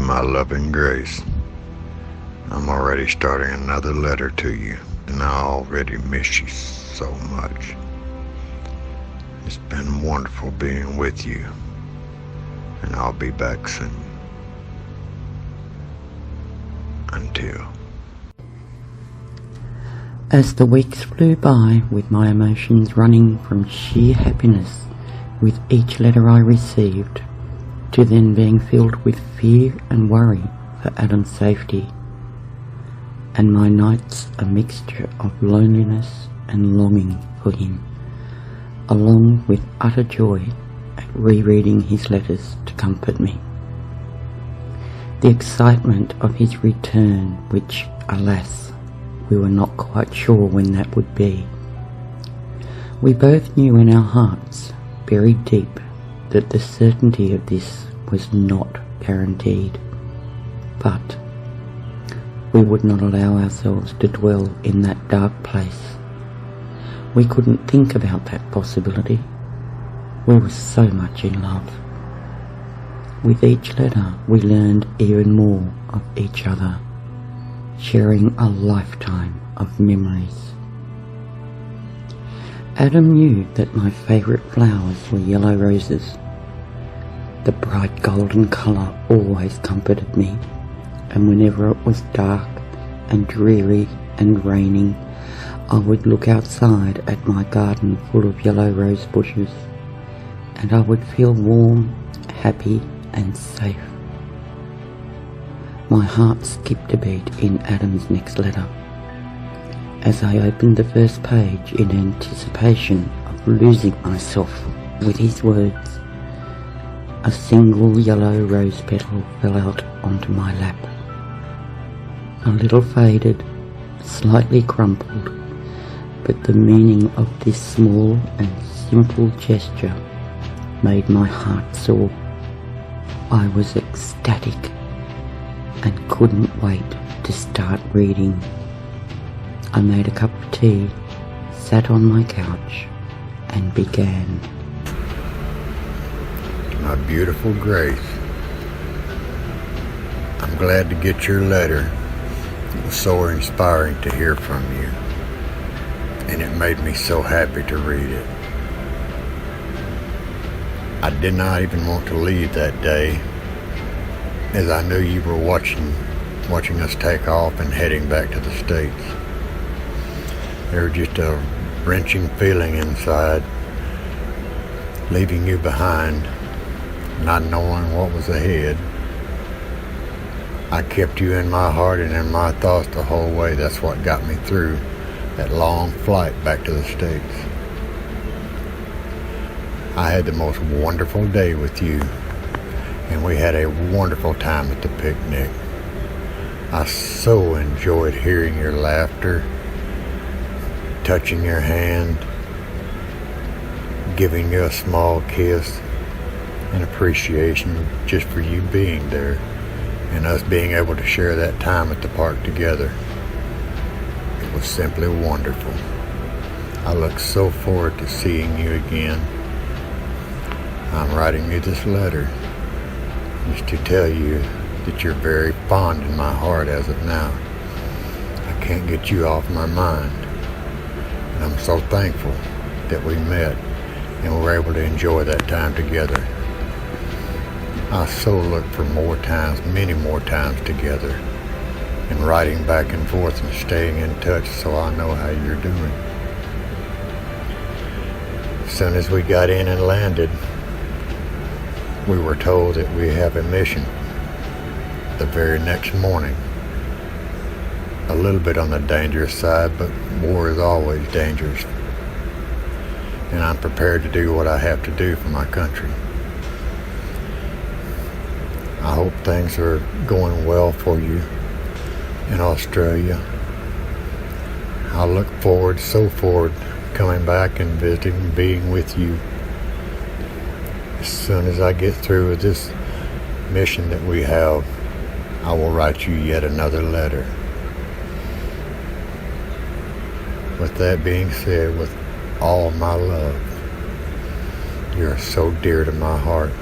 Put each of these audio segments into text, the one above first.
my loving grace. I'm already starting another letter to you, and I already miss you so much. It's been wonderful being with you, and I'll be back soon. Until. As the weeks flew by, with my emotions running from sheer happiness with each letter I received, to then being filled with fear and worry for Adam's safety, and my nights a mixture of loneliness and longing for him, along with utter joy at rereading his letters to comfort me. The excitement of his return, which, alas, we were not quite sure when that would be. We both knew in our hearts, buried deep, that the certainty of this was not guaranteed, but we would not allow ourselves to dwell in that dark place. We couldn't think about that possibility. We were so much in love. With each letter we learned even more of each other, sharing a lifetime of memories. Adam knew that my favourite flowers were yellow roses. The bright golden colour always comforted me, and whenever it was dark and dreary and raining, I would look outside at my garden full of yellow rose bushes, and I would feel warm, happy and safe. My heart skipped a beat in Adam's next letter, as I opened the first page in anticipation of losing myself with his words. A single yellow rose petal fell out onto my lap. A little faded, slightly crumpled, but the meaning of this small and simple gesture made my heart soar. I was ecstatic and couldn't wait to start reading. I made a cup of tea, sat on my couch, and began. My beautiful Grace, I'm glad to get your letter. It was so inspiring to hear from you, and it made me so happy to read it. I did not even want to leave that day, as I knew you were watching us take off and heading back to the States. There was just a wrenching feeling inside, leaving you behind, not knowing what was ahead. I kept you in my heart and in my thoughts the whole way. That's what got me through that long flight back to the States. I had the most wonderful day with you, and we had a wonderful time at the picnic. I so enjoyed hearing your laughter, touching your hand, giving you a small kiss, and appreciation just for you being there and us being able to share that time at the park together. It was simply wonderful. I look so forward to seeing you again. I'm writing you this letter just to tell you that you're very fond in my heart as of now. I can't get you off my mind, and I'm so thankful that we met and were able to enjoy that time together. I so look for more times, many more times together, and writing back and forth and staying in touch so I know how you're doing. As soon as we got in and landed, we were told that we have a mission the very next morning. A little bit on the dangerous side, but war is always dangerous. And I'm prepared to do what I have to do for my country. I hope things are going well for you in Australia. I look forward, so forward, coming back and visiting and being with you. As soon as I get through with this mission that we have, I will write you yet another letter. With that being said, with all my love, you are so dear to my heart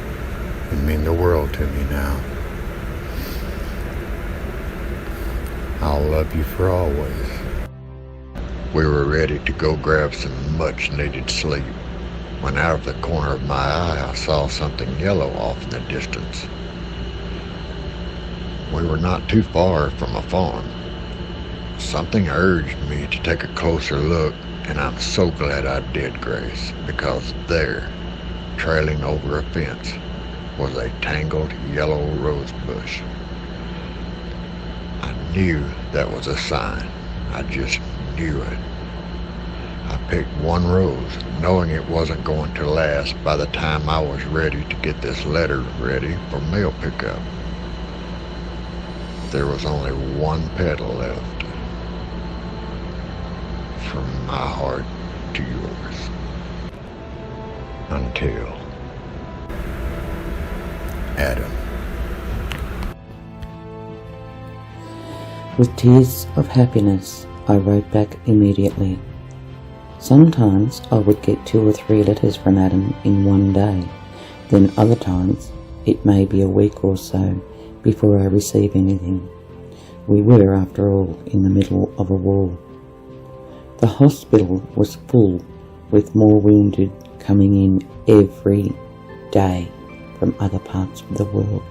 and mean the world to me now. I'll love you for always. We were ready to go grab some much-needed sleep when out of the corner of my eye I saw something yellow off in the distance. We were not too far from a farm. Something urged me to take a closer look, and I'm so glad I did, Grace, because there, trailing over a fence, was a tangled yellow rose bush. I knew that was a sign. I just knew it. I picked one rose, knowing it wasn't going to last by the time I was ready to get this letter ready for mail pickup. There was only one petal left. From my heart to yours. Until Adam. With tears of happiness, I wrote back immediately. Sometimes I would get 2 or 3 letters from Adam in one day, then other times it may be a week or so before I receive anything. We were, after all, in the middle of a war. The hospital was full, with more wounded coming in every day from other parts of the world.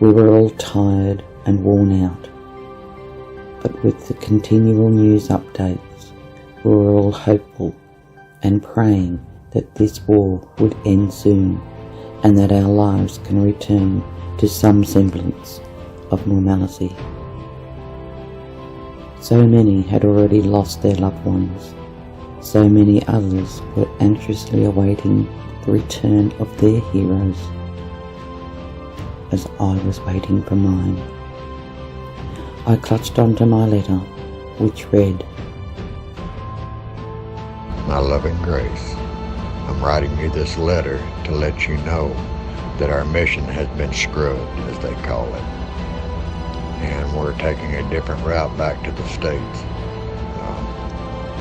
We were all tired and worn out, but with the continual news updates, we were all hopeful and praying that this war would end soon and that our lives can return to some semblance of normality. So many had already lost their loved ones. So many others were anxiously awaiting the return of their heroes, as I was waiting for mine. I clutched onto my letter, which read, My loving Grace, I'm writing you this letter to let you know that our mission has been scrubbed, as they call it, and we're taking a different route back to the States.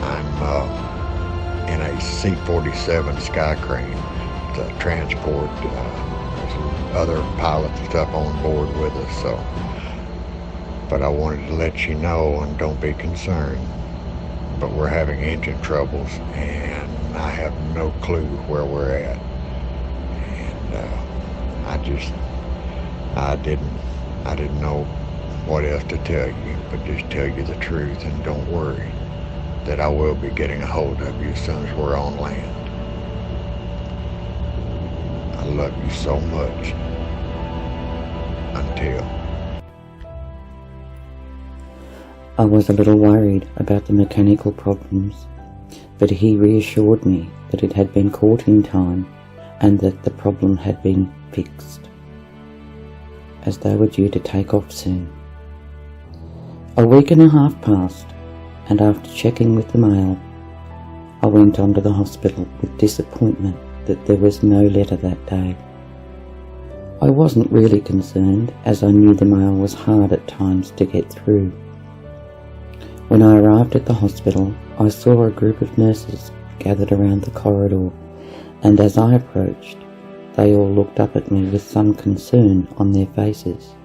I'm in a C-47 Sky Crane to transport other pilots and stuff on board with us, so. But I wanted to let you know, and don't be concerned, but we're having engine troubles, and I have no clue where we're at. And I didn't know what else to tell you, but just tell you the truth, and don't worry that I will be getting a hold of you as soon as we're on land. I love you so much. Until. I was a little worried about the mechanical problems, but he reassured me that it had been caught in time and that the problem had been fixed, as they were due to take off soon. A week and a half passed, and after checking with the mail, I went on to the hospital with disappointment that there was no letter that day. I wasn't really concerned, as I knew the mail was hard at times to get through. When I arrived at the hospital, I saw a group of nurses gathered around the corridor, and as I approached, they all looked up at me with some concern on their faces.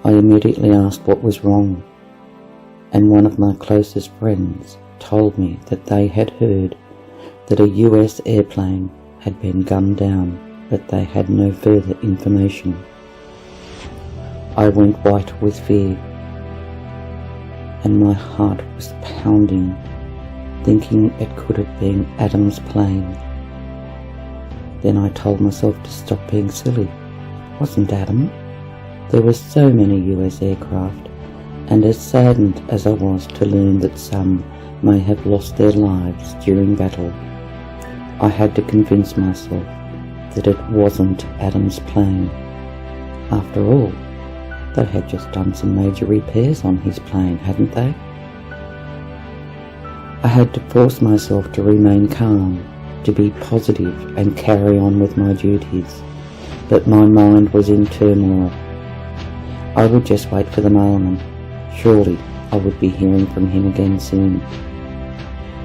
I immediately asked what was wrong, and one of my closest friends told me that they had heard that a US airplane had been gunned down, but they had no further information. I went white with fear, and my heart was pounding, thinking it could have been Adam's plane. Then I told myself to stop being silly. It wasn't Adam. There were so many US aircraft, and as saddened as I was to learn that some may have lost their lives during battle, I had to convince myself that it wasn't Adam's plane. After all, they had just done some major repairs on his plane, hadn't they? I had to force myself to remain calm, to be positive and carry on with my duties, but my mind was in turmoil. I would just wait for the mailman. Surely I would be hearing from him again soon.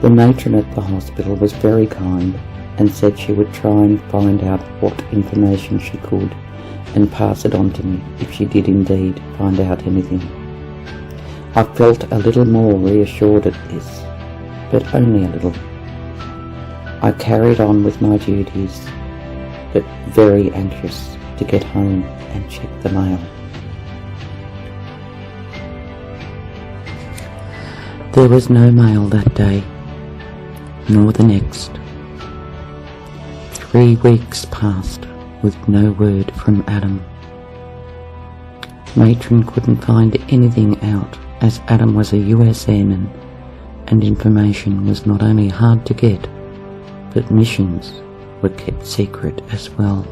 The matron at the hospital was very kind and said she would try and find out what information she could and pass it on to me if she did indeed find out anything. I felt a little more reassured at this, but only a little. I carried on with my duties, but very anxious to get home and check the mail. There was no mail that day, nor the next. 3 weeks passed with no word from Adam. Matron couldn't find anything out, as Adam was a US airman, and information was not only hard to get, but missions were kept secret as well.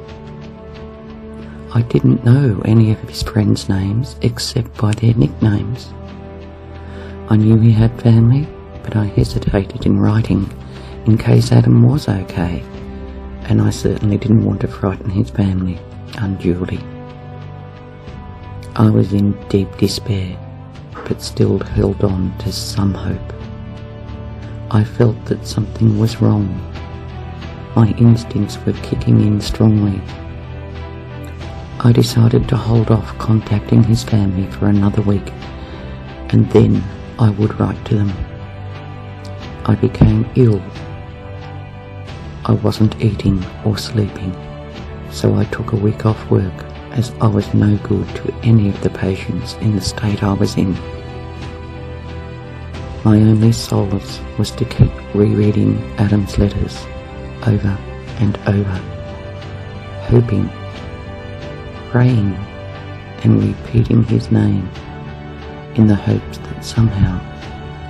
I didn't know any of his friends' names except by their nicknames. I knew he had family, but I hesitated in writing in case Adam was okay, and I certainly didn't want to frighten his family unduly. I was in deep despair, but still held on to some hope. I felt that something was wrong. My instincts were kicking in strongly. I decided to hold off contacting his family for another week, and then I would write to them. I became ill. I wasn't eating or sleeping, so I took a week off work, as I was no good to any of the patients in the state I was in. My only solace was to keep rereading Adam's letters over and over, hoping, praying, and repeating his name in the hopes that somehow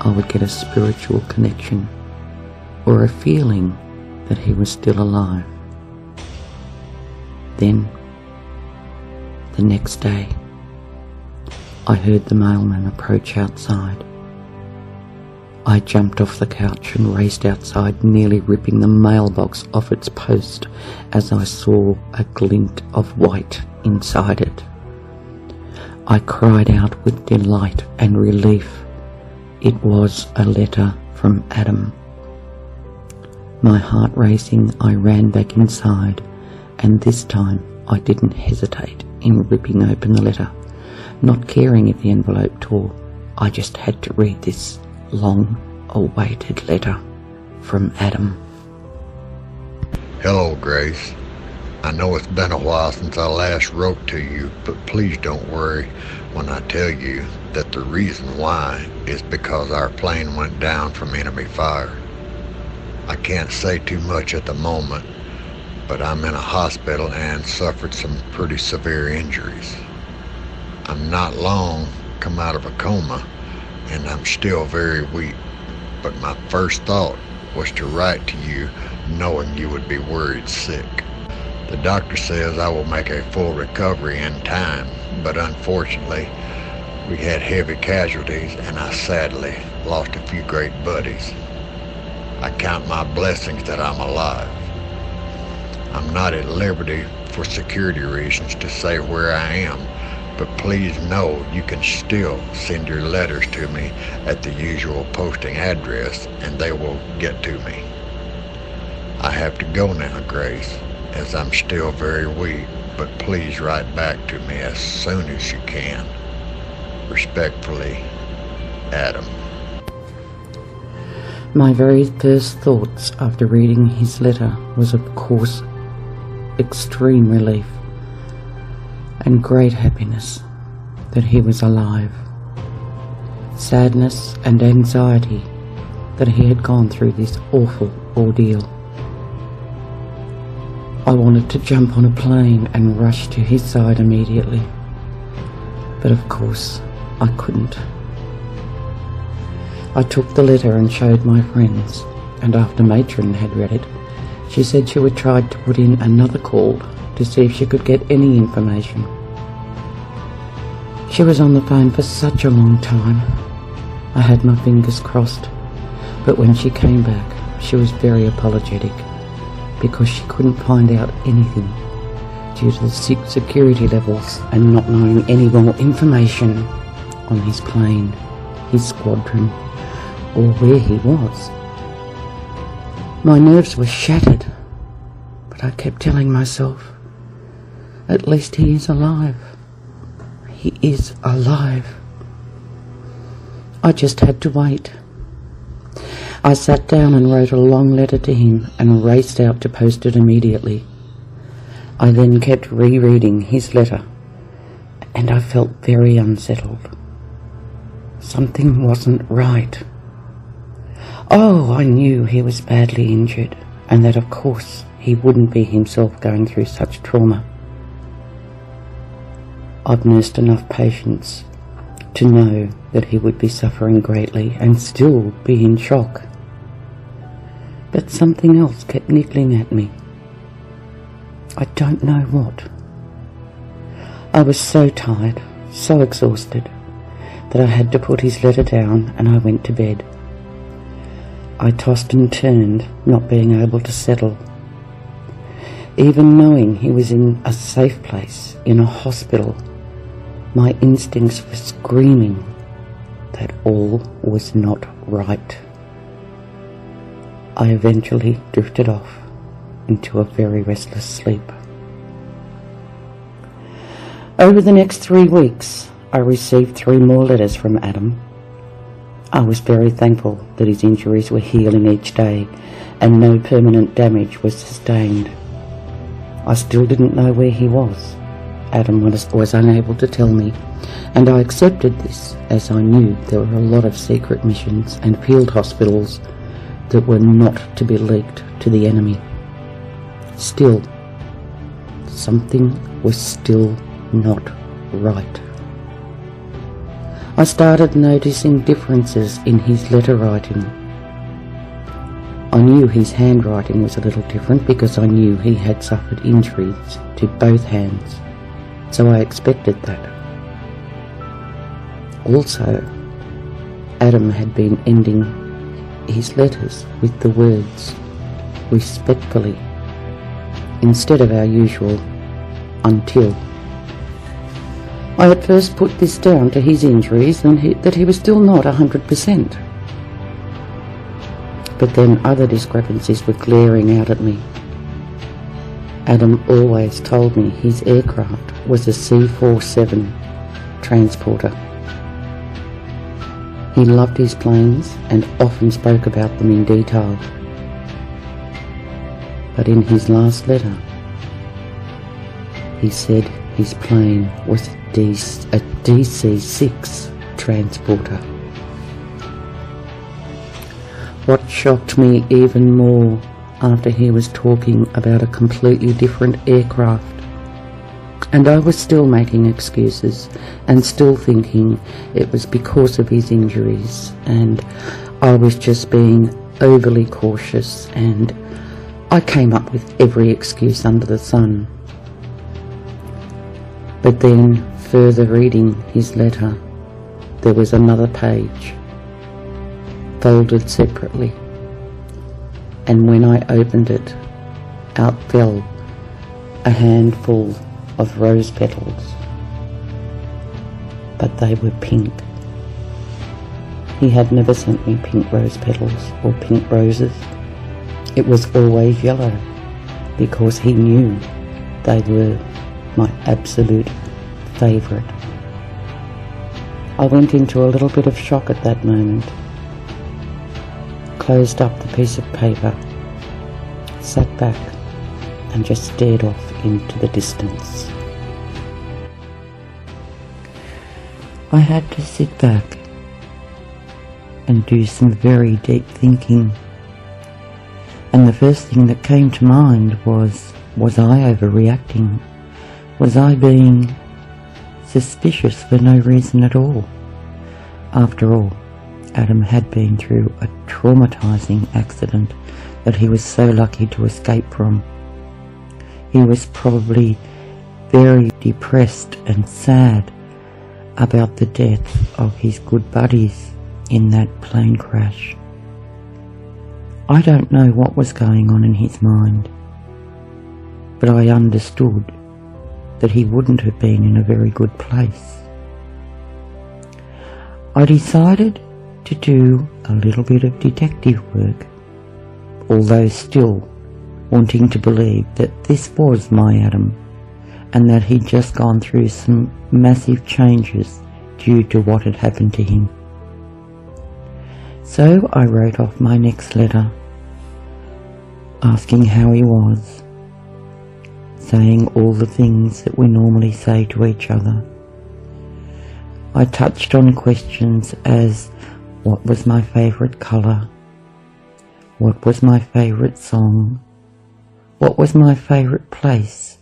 I would get a spiritual connection or a feeling that he was still alive. Then, the next day, I heard the mailman approach outside. I jumped off the couch and raced outside, nearly ripping the mailbox off its post as I saw a glint of white inside it. I cried out with delight and relief. It was a letter from Adam. My heart racing, I ran back inside, and this time I didn't hesitate in ripping open the letter, not caring if the envelope tore. I just had to read this long-awaited letter from Adam. Hello, Grace. I know it's been a while since I last wrote to you, but please don't worry when I tell you that the reason why is because our plane went down from enemy fire. I can't say too much at the moment, but I'm in a hospital and suffered some pretty severe injuries. I'm not long come out of a coma, and I'm still very weak, but my first thought was to write to you knowing you would be worried sick. The doctor says I will make a full recovery in time, but unfortunately, we had heavy casualties and I sadly lost a few great buddies. I count my blessings that I'm alive. I'm not at liberty for security reasons to say where I am, but please know you can still send your letters to me at the usual posting address and they will get to me. I have to go now, Grace, as I'm still very weak, but please write back to me as soon as you can. Respectfully, Adam. My very first thoughts after reading his letter was, of course, extreme relief and great happiness that he was alive. Sadness and anxiety that he had gone through this awful ordeal. I wanted to jump on a plane and rush to his side immediately, but of course I couldn't. I took the letter and showed my friends, and after Matron had read it, she said she would try to put in another call to see if she could get any information. She was on the phone for such a long time. I had my fingers crossed, but when she came back, she was very apologetic because she couldn't find out anything due to the security levels and not knowing any more information on his plane, his squadron, or where he was. My nerves were shattered, but I kept telling myself, at least he is alive. He is alive. I just had to wait. I sat down and wrote a long letter to him and raced out to post it immediately. I then kept rereading his letter, and I felt very unsettled. Something wasn't right. Oh, I knew he was badly injured, and that of course he wouldn't be himself going through such trauma. I've nursed enough patience to know that he would be suffering greatly and still be in shock. But something else kept niggling at me. I don't know what. I was so tired, so exhausted, that I had to put his letter down and I went to bed. I tossed and turned, not being able to settle. Even knowing he was in a safe place, in a hospital, my instincts were screaming that all was not right. I eventually drifted off into a very restless sleep. Over the next 3 weeks, I received 3 more letters from Adam. I was very thankful that his injuries were healing each day and no permanent damage was sustained. I still didn't know where he was. Adam was unable to tell me, and I accepted this as I knew there were a lot of secret missions and field hospitals that were not to be leaked to the enemy. Still, something was still not right. I started noticing differences in his letter writing. I knew his handwriting was a little different because I knew he had suffered injuries to both hands, so I expected that. Also, Adam had been ending his letters with the words "respectfully" instead of our usual "until." I at first put this down to his injuries and that he was still not 100%. But then other discrepancies were glaring out at me. Adam always told me his aircraft was a C-47 transporter. He loved his planes and often spoke about them in detail. But in his last letter, he said his plane was a DC-6 transporter. What shocked me even more after he was talking about a completely different aircraft, and I was still making excuses and still thinking it was because of his injuries and I was just being overly cautious, and I came up with every excuse under the sun. But then, further reading his letter, there was another page, folded separately, and when I opened it, out fell a handful of rose petals, but they were pink. He had never sent me pink rose petals or pink roses. It was always yellow, because he knew they were my absolute favourite. I went into a little bit of shock at that moment, closed up the piece of paper, sat back and just stared off into the distance. I had to sit back and do some very deep thinking, and the first thing that came to mind was I overreacting? Was I being suspicious for no reason at all? After all, Adam had been through a traumatizing accident that he was so lucky to escape from. He was probably very depressed and sad about the death of his good buddies in that plane crash. I don't know what was going on in his mind, but I understood that he wouldn't have been in a very good place. I decided to do a little bit of detective work, although still wanting to believe that this was my Adam, and that he'd just gone through some massive changes due to what had happened to him. So I wrote off my next letter, asking how he was, saying all the things that we normally say to each other. I touched on questions as what was my favourite colour, what was my favourite song, what was my favourite place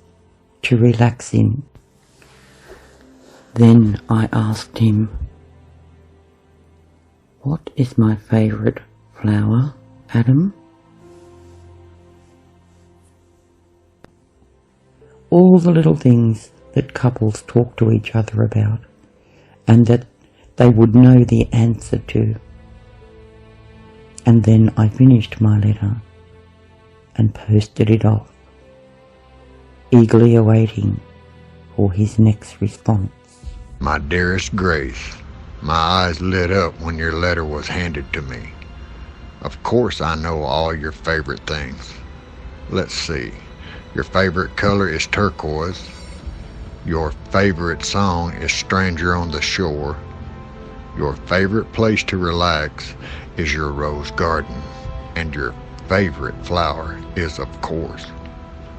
to relax in. Then I asked him, what is my favourite flower, Adam? All the little things that couples talk to each other about and that they would know the answer to. And then I finished my letter and posted it off, eagerly awaiting for his next response. My dearest Grace, my eyes lit up when your letter was handed to me. Of course I know all your favorite things. Let's see. Your favorite color is turquoise. Your favorite song is Stranger on the Shore. Your favorite place to relax is your rose garden. And your favorite flower is, of course,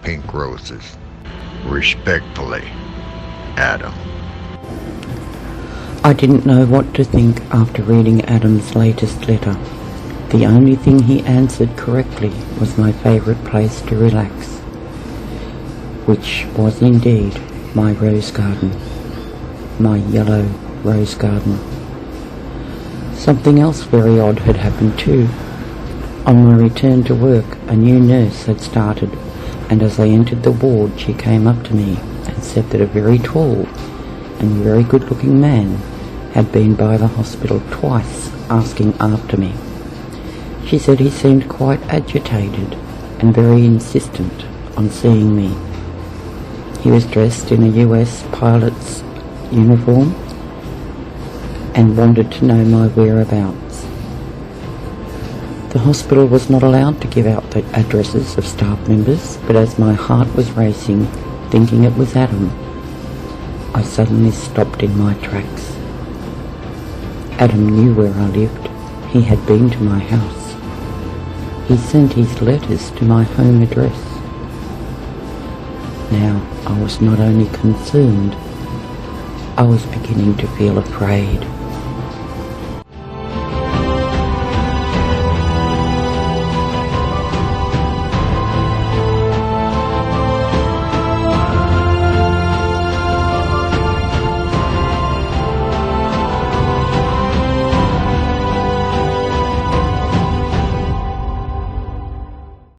pink roses. Respectfully, Adam. I didn't know what to think after reading Adam's latest letter. The only thing he answered correctly was my favourite place to relax, which was indeed my rose garden, my yellow rose garden. Something else very odd had happened too. On my return to work, a new nurse had started, and as I entered the ward she came up to me and said that a very tall and very good-looking man had been by the hospital twice asking after me. She said he seemed quite agitated and very insistent on seeing me. He was dressed in a US pilot's uniform and wanted to know my whereabouts. The hospital was not allowed to give out the addresses of staff members, but as my heart was racing, thinking it was Adam, I suddenly stopped in my tracks. Adam knew where I lived. He had been to my house. He sent his letters to my home address. Now I was not only concerned, I was beginning to feel afraid.